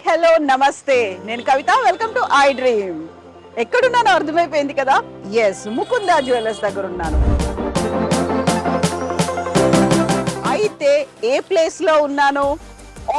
Hello నమస్తే, నేను Kavitha. Welcome to I dream. ఎక్కడున్నానో అర్థమైపోయింది కదా. ఎస్, ముకుందా జ్యువెలర్స్ దగ్గర ఉన్నాను. అయితే ఏ ప్లేస్ లో ఉన్నాను?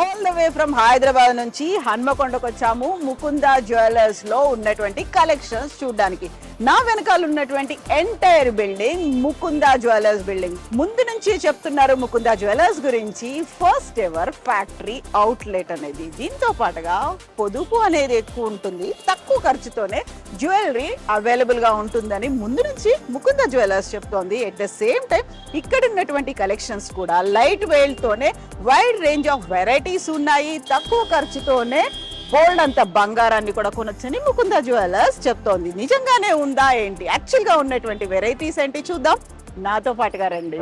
All the way from Hyderabad నుంచి హన్మకొండకు వచ్చాము ముకుందా జ్యువెలర్స్ లో ఉన్నటువంటి కలెక్షన్స్ చూడడానికి. నా వెనకాల ఉన్నటువంటి entire building Mukunda jewellers building. ముందు నుంచి చెప్తున్నారు ముకుందా జ్యువెలర్స్ గురించి. ఫస్ట్ ఎవర్ ఫ్యాక్టరీ అవుట్లెట్ అనేది, దీంతో పాటుగా పొదుపు అనేది ఎక్కువ ఉంటుంది, తక్కువ ఖర్చుతోనే జ్యువెలరీ అవైలబుల్ గా ఉంటుందని ముందు నుంచి ముకుందా జ్యువెలర్స్ చెప్తోంది. ఎట్ ద సేమ్ టైం ఇక్కడ ఉన్నటువంటి కలెక్షన్స్ కూడా లైట్ వెయిట్ తోనే వైడ్ రేంజ్ ఆఫ్ వెరైటీస్ ఉన్నాయి. తక్కువ ఖర్చుతోనే గోల్డ్ అంత బంగారాన్ని కూడా కొనొచ్చని ముకుందా జ్యువెలర్స్ చెప్తోంది. నిజంగానే ఉందా ఏంటి? యాక్చువల్ గా ఉన్నటువంటి వెరైటీస్ ఏంటి చూద్దాం, నాతో పాటుగా రండి.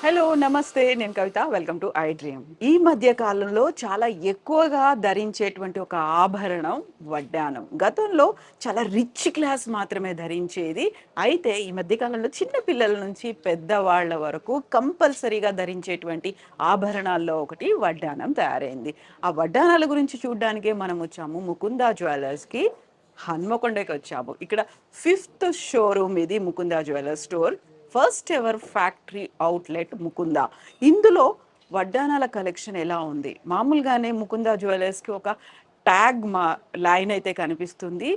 హలో నమస్తే, నేను Kavitha. Welcome to I dream. ఈ మధ్య కాలంలో చాలా ఎక్కువగా ధరించేటువంటి ఒక ఆభరణం వడ్డానం. గతంలో చాలా రిచ్ క్లాస్ మాత్రమే ధరించేది. అయితే ఈ మధ్య కాలంలో చిన్న పిల్లల నుంచి పెద్దవాళ్ల వరకు కంపల్సరీగా ధరించేటువంటి ఆభరణాల్లో ఒకటి వడ్డానం తయారైంది. ఆ వడ్డానాల గురించి చూడడానికే మనం వచ్చాము ముకుందా జ్యువెలర్స్ కి. హన్మకొండకి వచ్చాము. ఇక్కడ 5th షోరూమ్ ఇది Mukunda jewellers store. First ever factory outlet Mukunda. ఇందులో వడ్డానాల కలెక్షన్ ఎలా ఉంది? మామూలుగానే ముకుందా జ్యువెలర్స్కి ఒక ట్యాగ్ లైన్ అయితే కనిపిస్తుంది,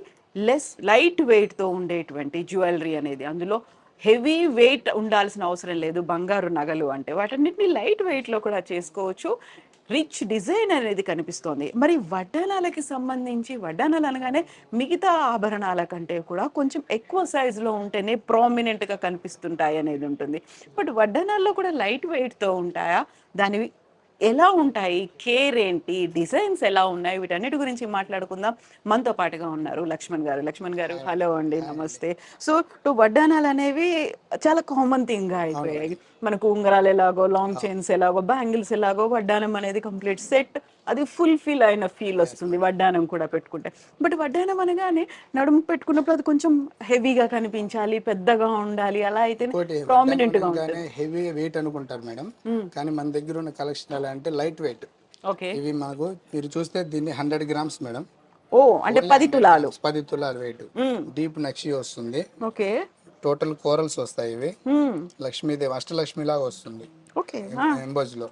లైట్ వెయిట్తో ఉండేటువంటి జ్యువెలరీ అనేది. అందులో హెవీ వెయిట్ ఉండాల్సిన అవసరం లేదు. బంగారు నగలు అంటే వాటన్నిటిని లైట్ వెయిట్లో కూడా చేసుకోవచ్చు. రిచ్ డిజైన్ అనేది కనిపిస్తోంది. మరి వడ్డానాలకి సంబంధించి, వడ్డానాలు అనగానే మిగతా ఆభరణాల కంటే కూడా కొంచెం ఎక్కువ సైజులో ఉంటేనే ప్రామినెంట్గా కనిపిస్తుంటాయి అనేది ఉంటుంది. బట్ వడ్డానాల్లో కూడా లైట్ వెయిట్తో ఉంటాయా? దానివి ఎలా ఉంటాయి? కేర్ ఏంటి? డిజైన్స్ ఎలా ఉన్నాయి? వీటన్నిటి గురించి మాట్లాడుకుందాం. మనతో పాటుగా ఉన్నారు లక్ష్మణ్ గారు. లక్ష్మణ్ గారు, హలో అండి, నమస్తే. సో వడ్డానాలు అనేవి చాలా కామన్ థింగ్ గా అయిపోయాయి. మనకు ఉంగరాలు ఎలాగో, లాంగ్ చైన్స్ ఎలాగో, బ్యాంగిల్స్ ఎలాగో, వడ్డానం అనేది కంప్లీట్ సెట్. అది ఫుల్ఫిల్ అయిన ఫీల్ వస్తుంది వడ్డానం కూడా పెట్టుకుంటే. బట్ వడ్డానం అనగానే నడుము పెట్టుకున్నప్పుడు అది కొంచెం హెవీగా కనిపించాలి, పెద్దగా ఉండాలి, అలా అయితే ప్రామినెంట్ గా ఉంటుంది. హెవీ వెయిట్ అనుకుంటారు మేడం, కానీ మన దగ్గర ఉన్న కలెక్షన్ ఎలా అంటే లైట్ వెయిట్. ఓకే, ఇవి మనకు మీరు చూస్తే దీన్ని 100 గ్రామ్స్ మేడం. ఓ అంటే 10 తులాలు. 10 తులాలు వెయిట్. డీప్ నక్షి వస్తుంది. ఓకే, టోటల్ కోరల్స్ వస్తాయి. ఇవి లక్ష్మీదేవి అష్టలక్ష్మి లాగా వస్తుంది. ఓకే, ఎంబోజ్ లో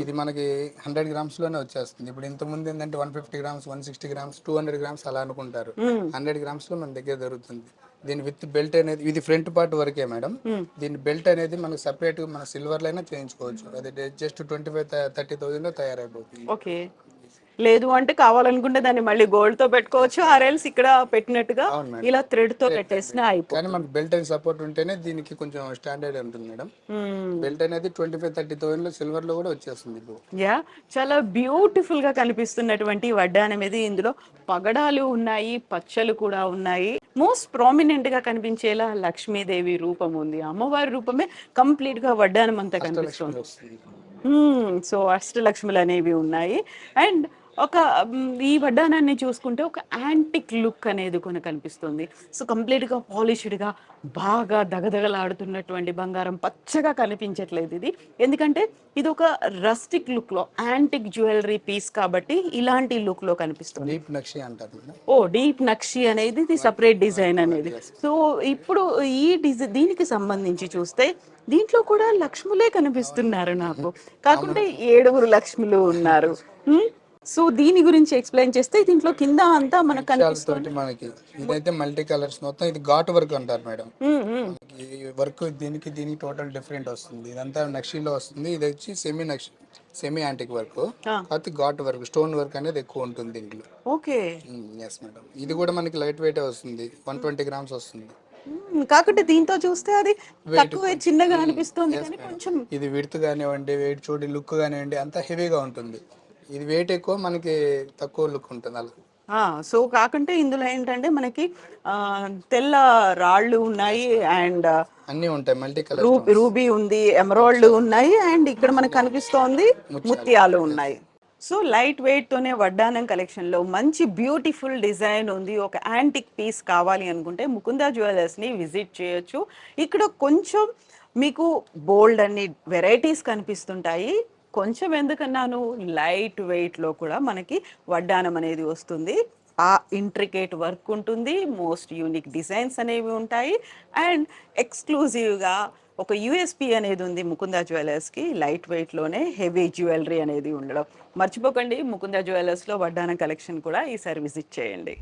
ఇది మనకి 100 గ్రామ్స్ లోనే వచ్చేస్తుంది. ఇప్పుడు ఇంత ముందు ఏంటంటే 150 గ్రామ్స్, 160 గ్రామ్స్, 200 గ్రామ్స్ అలా అనుకుంటారు. 100 గ్రామ్స్ లో మన దగ్గర దొరుకుతుంది. దీని విత్ బెల్ట్ అనేది, ఇది ఫ్రంట్ పార్ట్ వరకే మేడం. దీని బెల్ట్ అనేది మనకు సెపరేట్ మన సిల్వర్ లైనా చేయించుకోవచ్చు. అది జస్ట్ 25-30,000 లో తయారైపోతుంది. ఓకే. లేదు అంటే కావాలనుకుంటే దాన్ని మళ్ళీ గోల్డ్ తో పెట్టుకోవచ్చు, ఆర్ఎల్స్ ఇక్కడ పెట్టినట్టుగా ఇలా థ్రెడ్ తో పెట్టేసినా అయిపోతుంది. కానీ మనకు బెల్ట్ అండ్ సపోర్ట్ ఉంటేనే దీనికి కొంచెం స్టాండర్డ్ ఉంటుంది మేడం. బెల్ట్ అనేది 25-30,000 లో సిల్వర్ లో కూడా వచ్చేస్తుంది. యా, చాలా బ్యూటిఫుల్ గా కనిపిస్తున్నటువంటి వడ్డానం ఇది. ఇందులో పగడాలు ఉన్నాయి, పచ్చలు కూడా ఉన్నాయి. మోస్ట్ ప్రామినెంట్ గా కనిపించేలా లక్ష్మీదేవి రూపం ఉంది. అమ్మవారి రూపమే కంప్లీట్ గా వడ్డానం అంతా కనిపిస్తుంది. సో అష్టలక్ష్ములు అనేవి ఉన్నాయి. అండ్ ఒక ఈ వడ్డానాన్ని చూసుకుంటే ఒక యాంటిక్ లుక్ అనేది కొన్ని కనిపిస్తుంది. సో కంప్లీట్గా పాలిష్డ్గా బాగా దగదగలాడుతున్నటువంటి బంగారం పచ్చగా కనిపించట్లేదు ఇది. ఎందుకంటే ఇది ఒక రస్టిక్ లుక్లో యాంటిక్ జ్యువెలరీ పీస్ కాబట్టి ఇలాంటి లుక్లో కనిపిస్తుంది. డీప్ నక్షి అంటారు. ఓ, డీప్ నక్షి అనేది ఇది సపరేట్ డిజైన్ అనేది. సో ఇప్పుడు ఈ డిజైన్ దీనికి సంబంధించి చూస్తే దీంట్లో కూడా లక్ష్ములే కనిపిస్తున్నారు నాకు. కాకుంటే 7 లక్ష్ములు ఉన్నారు. సో దీని గురించి ఎక్స్ప్లెయిన్ చేస్తే దీంట్లో కింద అంతా మనకు కనిపిస్తుంది. తోటి మనకి ఇదైతే మల్టీ కలర్స్ మొత్తం ఇది ఘాట్ వర్క్ అంటారు మేడం. మనకి వర్క్ దీనికి దీనికి టోటల్ డిఫరెంట్ వస్తుంది. ఇదంతా నక్షీలో వస్తుంది. ఇది వచ్చి సెమీ యాంటిక్ వర్క్, కాకపోతే ఘాట్ వర్క్ స్టోన్ వర్క్ అనేది ఎక్కువ ఉంటుంది దీంట్లో. ఓకే. Yes madam. ఇది కూడా మనకి లైట్ వెయిట్ వస్తుంది, 120 గ్రామ్స్ వస్తుంది. కాకపోతే దీంతో చూస్తే అది తక్కువ చిన్నగా అనిపిస్తుంది కానీ కొంచెం ఇది విడ్త్ కానివ్వండి, వెయిట్ చూడి లుక్ కానివ్వండి అంతా హెవీగా ఉంటుంది. ఇది వెయిట్ ఎక్కువ, మనకి తక్కువ లుక్ ఉంటుంది అలా. సో కాకుంటే ఇందులో ఏంటంటే మనకి తెల్ల రాళ్ళు ఉన్నాయి అండ్ అన్నీ ఉంటాయి, మల్టీ కలర్ రూబీ ఉంది, ఎమరాల్డ్ ఉన్నాయి అండ్ ఇక్కడ మనకు కనిపిస్తోంది ముత్యాలు ఉన్నాయి. సో లైట్ వెయిట్ తోనే వడ్డానం కలెక్షన్ లో మంచి బ్యూటిఫుల్ డిజైన్ ఉంది. ఒక యాంటిక్ పీస్ కావాలి అనుకుంటే ముకుందా జ్యువెలర్స్ ని విజిట్ చేయొచ్చు. ఇక్కడ కొంచెం మీకు బోల్డ్ అన్ని వెరైటీస్ కనిపిస్తుంటాయి. కొంచెం ఎందుకన్నాను, లైట్ వెయిట్లో కూడా మనకి వడ్డానం అనేది వస్తుంది. ఆ ఇంట్రికేట్ వర్క్ ఉంటుంది, మోస్ట్ యూనిక్ డిజైన్స్ అనేవి ఉంటాయి అండ్ ఎక్స్క్లూజివ్గా ఒక యూఎస్పి అనేది ఉంది ముకుందా జ్యువెలర్స్కి. లైట్ వెయిట్లోనే హెవీ జ్యువెలరీ అనేది ఉండడం మర్చిపోకండి. ముకుందా జ్యువెలర్స్లో వడ్డానం కలెక్షన్ కూడా ఈసారి విజిట్ చేయండి.